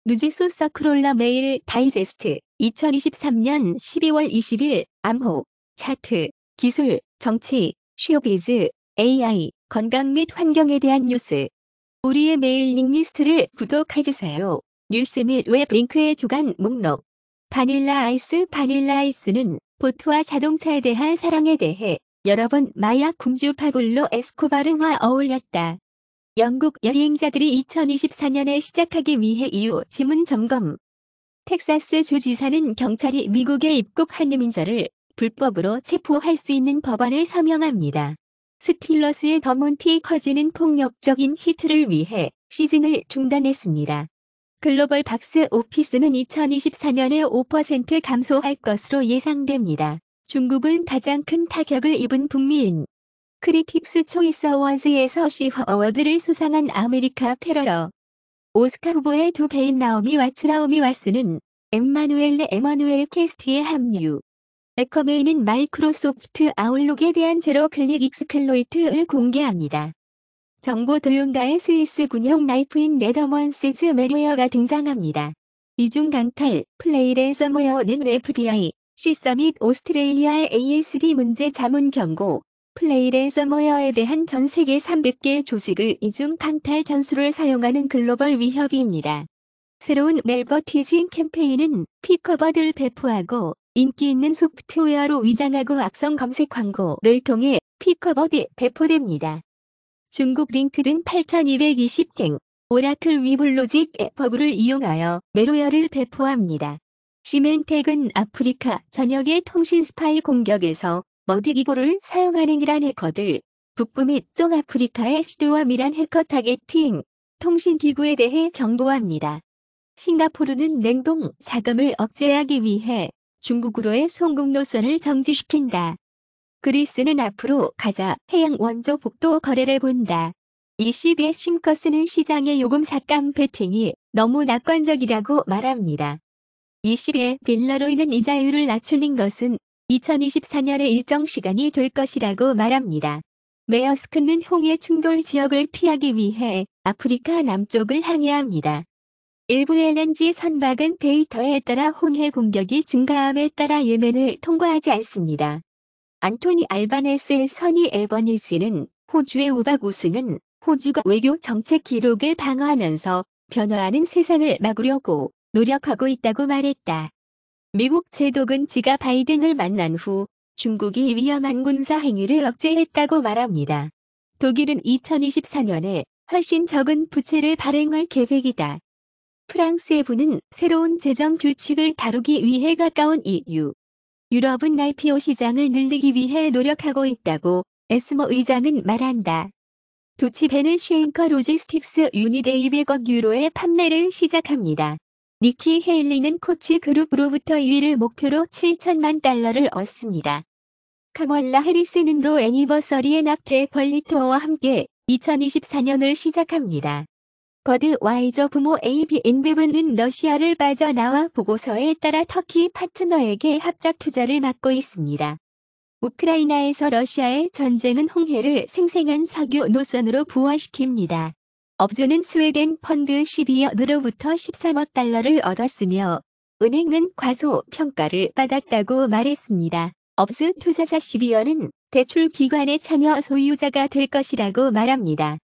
누지소 서크롤러 메일 다이제스트 2023년 12월 20일 암호, 차트, 기술, 정치, 쇼비즈, AI, 건강 및 환경에 대한 뉴스. 우리의 메일링 리스트를 구독해주세요. 뉴스 및 웹 링크의 주간 목록. 바닐라 아이스는 보트와 자동차에 대한 사랑에 대해 여러 번 마약 군주 파블로 에스코바르와 어울렸다. 영국 여행자들이 2024년에 시작하기 위해 이후 지문 점검. 텍사스 주지사는 경찰이 미국에 입국한 이민자를 불법으로 체포할 수 있는 법안을 서명합니다. 스틸러스의 더몬티 커즈는 폭력적인 히트를 위해 시즌을 중단했습니다. 글로벌 박스 오피스는 2024년에 5% 감소할 것으로 예상됩니다. 중국은 가장 큰 타격을 입은 북미인. 크리틱스 초이스 어워즈에서 시화 어워드를 수상한 아메리카 페러러. 오스카 후보의 두 배인 나오미 왓츠는 에마누엘 캐스트의 합류. 에커메이는 마이크로소프트 아웃룩에 대한 제로 클릭 익스플로이트를 공개합니다. 정보 도용가의 스위스 군용 나이프인 레더먼시즈 메리웨어가 등장합니다. 이중 강탈, 플레이 랜섬웨어는 FBI, 시서 및 오스트레일리아의 ASD 문제 자문 경고. 플레이 랜섬웨어에 대한 전 세계 300개 조직을 이중 강탈 전술을 사용하는 글로벌 위협입니다. 새로운 멜버티징 캠페인은 피커버드를 배포하고 인기 있는 소프트웨어로 위장하고 악성 검색 광고를 통해 피커버드 배포됩니다. 중국 링크드인 8220갱, 오라클 위블로직 앱버그를 이용하여 메로웨어를 배포합니다. 시멘텍은 아프리카 전역의 통신 스파이 공격에서 머드기고를 사용하는 이란 해커들, 북부 및 동아프리카의 시드와 미란 해커 타겟팅, 통신기구에 대해 경고합니다. 싱가포르는 냉동 자금을 억제하기 위해 중국으로의 송금 노선을 정지시킨다. 그리스는 앞으로 가자 해양 원조 복도 거래를 본다. 22의 싱커스는 시장의 요금 삭감 베팅이 너무 낙관적이라고 말합니다. 22의 빌러로이는 이자율을 낮추는 것은 2024년의 일정 시간이 될 것이라고 말합니다. 메어스크는 홍해 충돌 지역을 피하기 위해 아프리카 남쪽을 항해합니다. 일부 LNG 선박은 데이터에 따라 홍해 공격이 증가함에 따라 예멘을 통과하지 않습니다. 안토니 알바네스의 선이 앨버니지는 호주의 우박 우승은 호주가 외교 정책 기록을 방어하면서 변화하는 세상을 막으려고 노력하고 있다고 말했다. 미국 제독은 지가 바이든을 만난 후 중국이 위험한 군사 행위를 억제했다고 말합니다. 독일은 2024년에 훨씬 적은 부채를 발행할 계획이다. 프랑스의 부는 새로운 재정 규칙을 다루기 위해 가까운 EU. 유럽은 IPO 시장을 늘리기 위해 노력하고 있다고 에스모 의장은 말한다. 도치베는 쉐인커 로지스틱스 유닛 200억 유로의 판매를 시작합니다. 니키 헤일리는 코치 그룹으로부터 2위를 목표로 $7천만 얻습니다. 카멀라 해리스는 로 애니버서리의 낙태 권리 투어와 함께 2024년을 시작합니다. 버드와이저 부모 AB 인베브는 러시아를 빠져나와 보고서에 따라 터키 파트너에게 합작 투자를 맡고 있습니다. 우크라이나에서 러시아의 전쟁은 홍해를 생생한 석유 노선으로 부활시킵니다. 업주는 스웨덴 펀드 12여으로부터 $13억 얻었으며 은행은 과소평가를 받았다고 말했습니다. 업주 투자자 12여는 대출 기관의 참여 소유자가 될 것이라고 말합니다.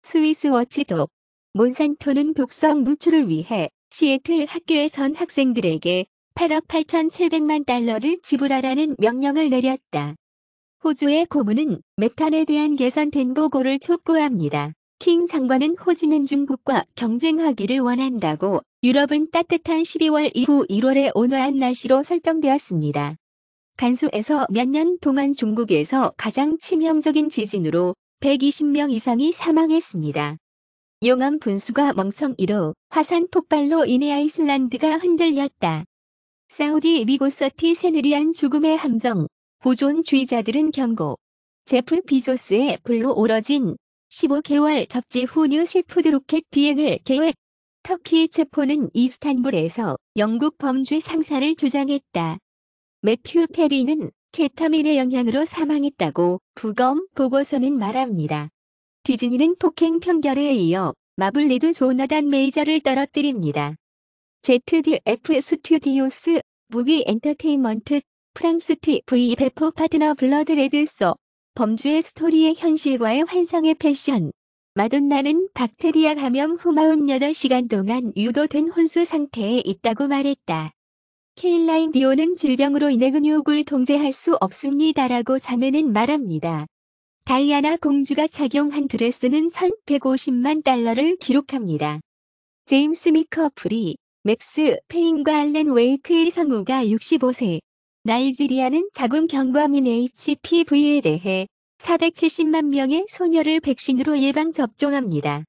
스위스 워치독 몬산토는 독성 노출을 위해 시애틀 학교에선 학생들에게 $8억 8,700만 지불하라는 명령을 내렸다. 호주의 고문은 메탄에 대한 개선된 보고를 촉구합니다. 킹 장관은 호주는 중국과 경쟁하기를 원한다고 유럽은 따뜻한 12월 이후 1월의 온화한 날씨로 설정되었습니다. 간수에서 몇 년 동안 중국에서 가장 치명적인 지진으로 120명 이상이 사망했습니다. 용암 분수가 멍청이로 화산 폭발로 인해 아이슬란드가 흔들렸다. 사우디 미고 서티 세느리안 죽음의 함정, 보존주의자들은 경고. 제프 비조스의 불로 오러진 15개월 접지 후 뉴시푸드 로켓 비행을 계획. 터키 체포는 이스탄불에서 영국 범죄 상사를 주장했다. 매튜 페리는 케타민의 영향으로 사망했다고 부검 보고서는 말합니다. 디즈니는 폭행 판결에 이어 마블 리드 조나단 메이저를 떨어뜨립니다. ZDF 스튜디오스, 무비 엔터테인먼트, 프랑스 TV 베포 파트너 블러드 레드소, 범주의 스토리의 현실과의 환상의 패션. 마돈나는 박테리아 감염 후 48시간 동안 유도된 혼수 상태에 있다고 말했다. 케일라인 디온은 질병으로 인해 근육을 통제할 수 없습니다라고 자매는 말합니다. 다이아나 공주가 착용한 드레스는 1,150만 달러를 기록합니다. 제임스 미커프리, 맥스 페인과 알렌 웨이크의 성우가 65세. 나이지리아는 자궁 경부암인 HPV에 대해 470만 명의 소녀를 백신으로 예방 접종합니다.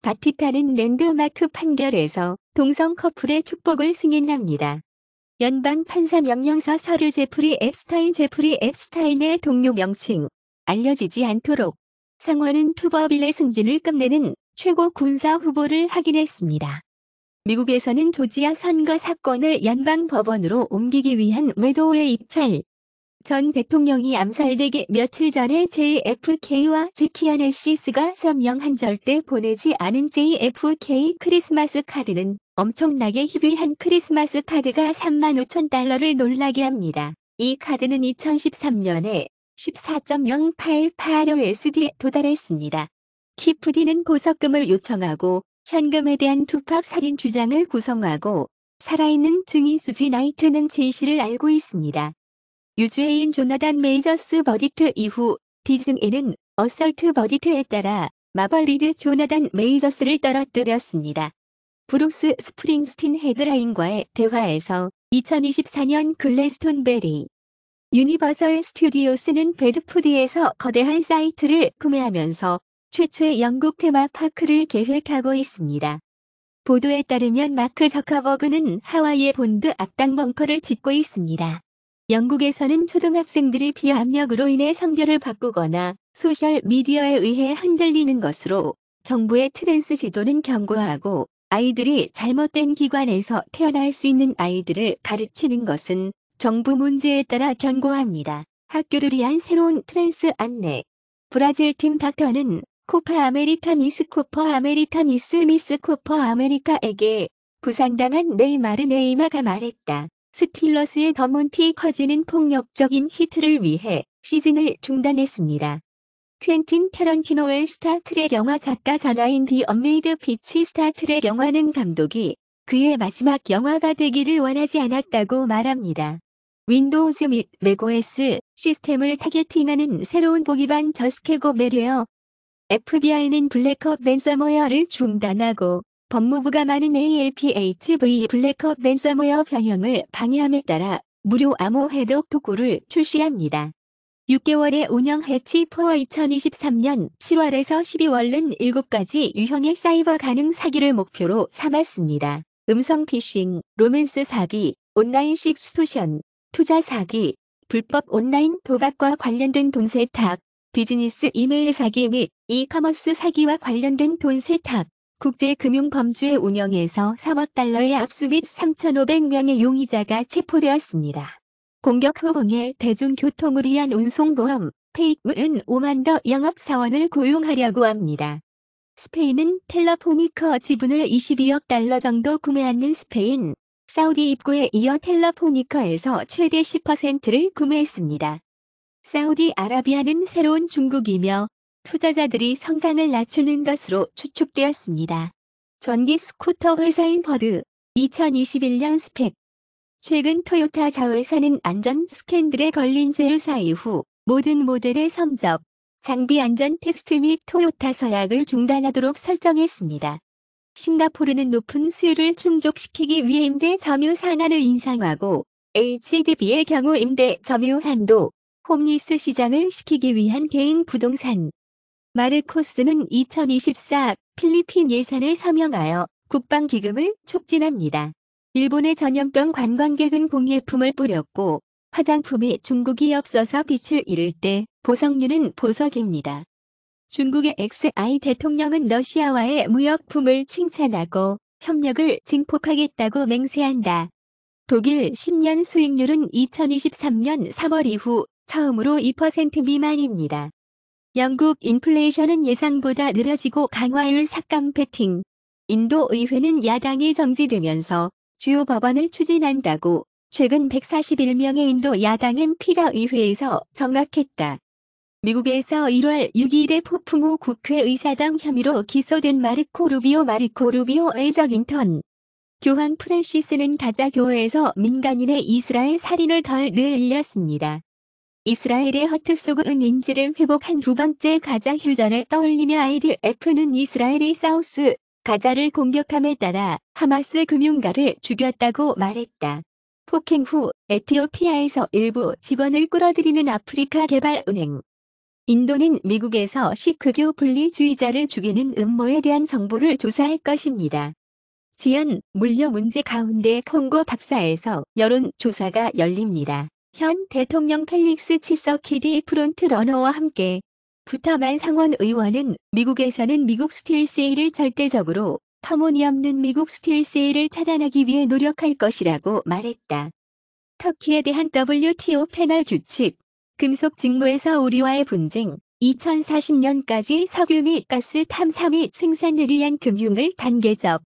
바티칸은 랜드마크 판결에서 동성 커플의 축복을 승인합니다. 연방 판사 명령서 서류 제프리 앱스타인의 동료 명칭 알려지지 않도록 상원은 투버빌의 승진을 끝내는 최고 군사 후보를 확인했습니다. 미국에서는 조지아 선거 사건을 연방 법원으로 옮기기 위한 매도의 입찰. 전 대통령이 암살되기 며칠 전에 JFK와 제키 어네시스가 서명한 절대 보내지 않은 JFK 크리스마스 카드는 엄청나게 희귀한 크리스마스 카드가 35,000달러를 놀라게 합니다. 이 카드는 2013년에 14.088USD에 도달했습니다. 키프디는 보석금을 요청하고 현금에 대한 투팍 살인 주장을 구성하고 살아있는 증인 수지 나이트는 진실을 알고 있습니다. 유죄인 조나단 메이저스 버딕트 이후 디즈니는 어설트 버딕트에 따라 마벌리드 조나단 메이저스를 떨어뜨렸습니다. 브룩스 스프링스틴 헤드라인과의 대화에서 2024년 글래스톤베리 유니버설 스튜디오스는 베드푸드에서 거대한 사이트를 구매하면서 최초의 영국 테마파크를 계획하고 있습니다. 보도에 따르면 마크 저커버그는 하와이의 본드 악당 벙커를 짓고 있습니다. 영국에서는 초등학생들이 비압력으로 인해 성별을 바꾸거나 소셜 미디어에 의해 흔들리는 것으로 정부의 트랜스 지도는 경고하고 아이들이 잘못된 기관에서 태어날 수 있는 아이들을 가르치는 것은 정부 문제에 따라 경고합니다. 학교를 위한 새로운 트랜스 안내. 브라질 팀 닥터는 코파 아메리카 미스 코파 아메리카에게 부상당한 네이마르 네이마가 말했다. 스틸러스의 더몬티 커즈는 폭력적인 히트를 위해 시즌을 중단했습니다. 퀸틴 타란티노의 스타트랙 영화 작가 전화인 디 언메이드 피치 스타트랙 영화는 감독이 그의 마지막 영화가 되기를 원하지 않았다고 말합니다. 윈도우즈 및 맥OS 시스템을 타겟팅하는 새로운 보기반 저스케고 매료어. FBI는 블랙헉 랜섬웨어를 중단하고 법무부가 많은 ALPHV 블랙헉 랜섬웨어 변형을 방해함에 따라 무료 암호 해독 도구를 출시합니다. 6개월의 운영 해치4 2023년 7월에서 12월은 7가지 유형의 사이버 가능 사기를 목표로 삼았습니다. 음성 피싱, 로맨스 사기, 온라인 식스토션, 투자 사기, 불법 온라인 도박과 관련된 돈 세탁, 비즈니스 이메일 사기 및 이커머스 사기와 관련된 돈 세탁, 국제금융범주의 운영에서 3억 달러의 압수 및 3,500명의 용의자가 체포되었습니다. 공격 후봉의 대중교통을 위한 운송보험, 페이크은 5만 더 영업사원을 고용하려고 합니다. 스페인은 텔레포니카 지분을 22억 달러 정도 구매하는 스페인, 사우디 입구에 이어 텔레포니카에서 최대 10%를 구매했습니다. 사우디아라비아는 새로운 중국이며 투자자들이 성장을 낮추는 것으로 추측되었습니다. 전기 스쿠터 회사인 버드, 2021년 스펙. 최근 토요타 자회사는 안전 스캔들에 걸린 제휴사 이후 모든 모델의 섬적, 장비 안전 테스트 및 토요타 서약을 중단하도록 설정했습니다. 싱가포르는 높은 수요를 충족시키기 위해 임대 점유 상한을 인상하고 HDB의 경우 임대 점유 한도, 홈리스 시장을 시키기 위한 개인 부동산. 마르코스는 2024 필리핀 예산에 서명하여 국방기금을 촉진합니다. 일본의 전염병 관광객은 공예품을 뿌렸고 화장품이 중국이 없어서 빛을 잃을 때 보석류는 보석입니다. 중국의 XI 대통령은 러시아와의 무역품을 칭찬하고 협력을 증폭하겠다고 맹세한다. 독일 10년 수익률은 2023년 3월 이후 처음으로 2% 미만입니다. 영국 인플레이션은 예상보다 느려지고 강화율 삭감 패팅. 인도 의회는 야당이 정지되면서 주요 법안을 추진한다고 최근 141명의 인도 야당 MP가 의회에서 정락했다. 미국에서 1월 6일에 폭풍 후 국회의사당 혐의로 기소된 마르코 루비오 애저깅턴 교황 프랜시스는 가자 교회에서 민간인의 이스라엘 살인을 덜 늘렸습니다. 이스라엘의 허트소그 은인지를 회복한 두 번째 가자 휴전을 떠올리며 IDF는 이스라엘이 사우스 가자를 공격함에 따라 하마스 금융가를 죽였다고 말했다. 폭행 후 에티오피아에서 일부 직원을 끌어들이는 아프리카 개발은행. 인도는 미국에서 시크교 분리주의자를 죽이는 음모에 대한 정보를 조사할 것입니다. 지연, 물류 문제 가운데 콩고 박사에서 여론조사가 열립니다. 현 대통령 펠릭스 치서키디 프론트러너와 함께 부터만 상원 의원은 미국에서는 미국 스틸 세일을 절대적으로 터무니없는 미국 스틸 세일을 차단하기 위해 노력할 것이라고 말했다. 터키에 대한 WTO 패널 규칙, 금속 직무에서 우리와의 분쟁, 2040년까지 석유 및 가스 탐사 및 생산을 위한 금융을 단계적.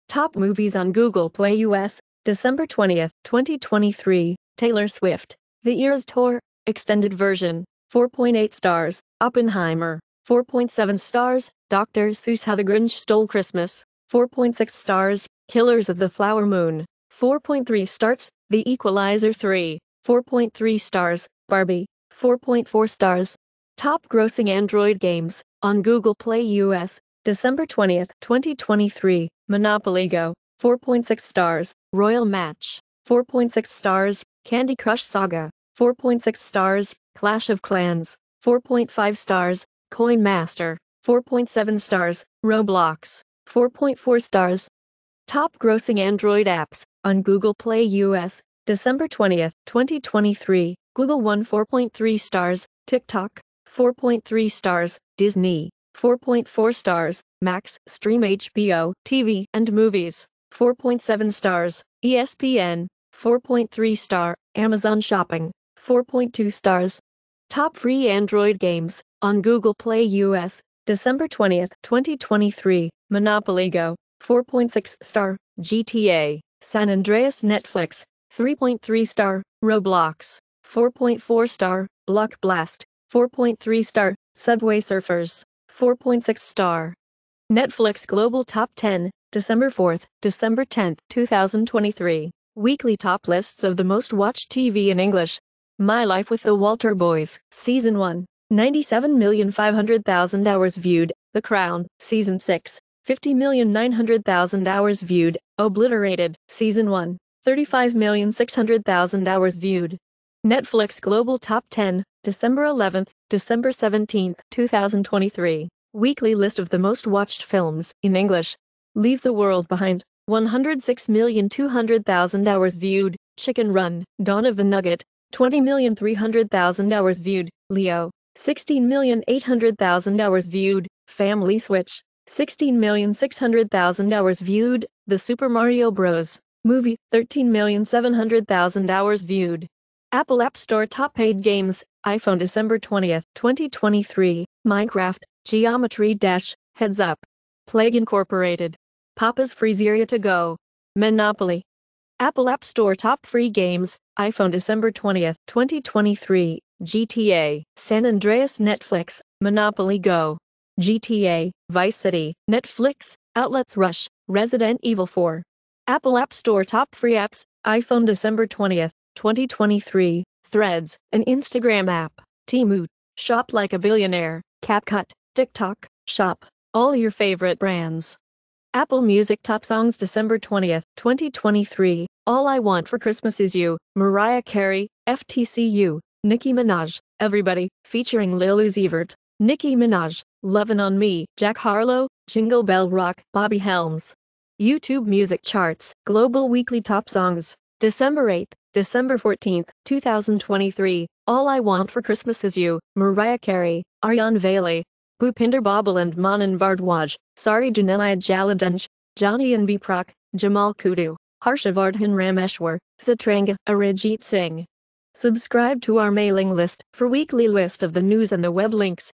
Top movies on Google Play US, December 20th, 2023. Taylor Swift, The Eras Tour, Extended Version, 4.8 stars. Oppenheimer, 4.7 stars. Dr. Seuss How the Grinch Stole Christmas, 4.6 stars. Killers of the Flower Moon, 4.3 stars. The Equalizer 3, 4.3 stars. Barbie, 4.4 stars. Top grossing Android games on Google Play US, December 20th, 2023. Monopoly Go, 4.6 stars. Royal Match, 4.6 stars. Candy Crush Saga, 4.6 stars. Clash of Clans, 4.5 stars. Coin Master, 4.7 stars. Roblox, 4.4 stars. Top grossing Android apps on Google Play US, December 20th, 2023. Google One 4.3 stars. TikTok, 4.3 stars. Disney, 4.4 stars. Max Stream HBO, TV and movies, 4.7 stars. ESPN, 4.3 star. Amazon Shopping, 4.2 stars. Top free Android games on Google Play US, December 20th, 2023. Monopoly Go, 4.6 star. GTA, San Andreas. Netflix, 3.3 star. Roblox, 4.4 star. Block Blast, 4.3 star. Subway Surfers, 4.6 star. Netflix Global Top 10, December 4th, December 10th, 2023. Weekly top lists of the most watched TV in English. My Life with the Walter Boys, Season 1, 97,500,000 hours viewed. The Crown, Season 6, 50,900,000 hours viewed. Obliterated, Season 1, 35,600,000 hours viewed. Netflix Global Top 10, December 11th, December 17th, 2023. Weekly list of the most watched films in English. Leave the World Behind, 106,200,000 hours viewed. Chicken Run, Dawn of the Nugget, 20,300,000 hours viewed. Leo, 16,800,000 hours viewed. Family Switch, 16,600,000 hours viewed. The Super Mario Bros. Movie, 13,700,000 hours viewed. Apple App Store Top Paid Games, iPhone December 20th, 2023. Minecraft, Geometry Dash, Heads Up, Plague Incorporated, Papa's Freezeria to Go, Monopoly. Apple App Store Top Free Games, iPhone December 20th, 2023. GTA, San Andreas. Netflix, Monopoly Go, GTA, Vice City, Netflix, Outlets Rush, Resident Evil 4. Apple App Store Top Free Apps, iPhone December 20th, 2023. Threads, an Instagram app. Temu, Shop Like a Billionaire. CapCut, TikTok, Shop, all your favorite brands. Apple Music Top Songs December 20th, 2023. All I Want for Christmas Is You, Mariah Carey, FTCU, Nicki Minaj, Everybody, featuring Lil Uzi Vert, Nicki Minaj, Lovin' on Me, Jack Harlow, Jingle Bell Rock, Bobby Helms. YouTube Music Charts, Global Weekly Top Songs, December 8th, December 14th, 2023. All I Want for Christmas Is You, Mariah Carey, Aryan Vale, Bhupinder Babal and Manan Bardwaj, Sari Janela Jaladanj, Johnny and Biprak, Jamal Kudu, Harshavardhan Rameshwar, Satranga, Arijit Singh. Subscribe to our mailing list for weekly list of the news and the web links.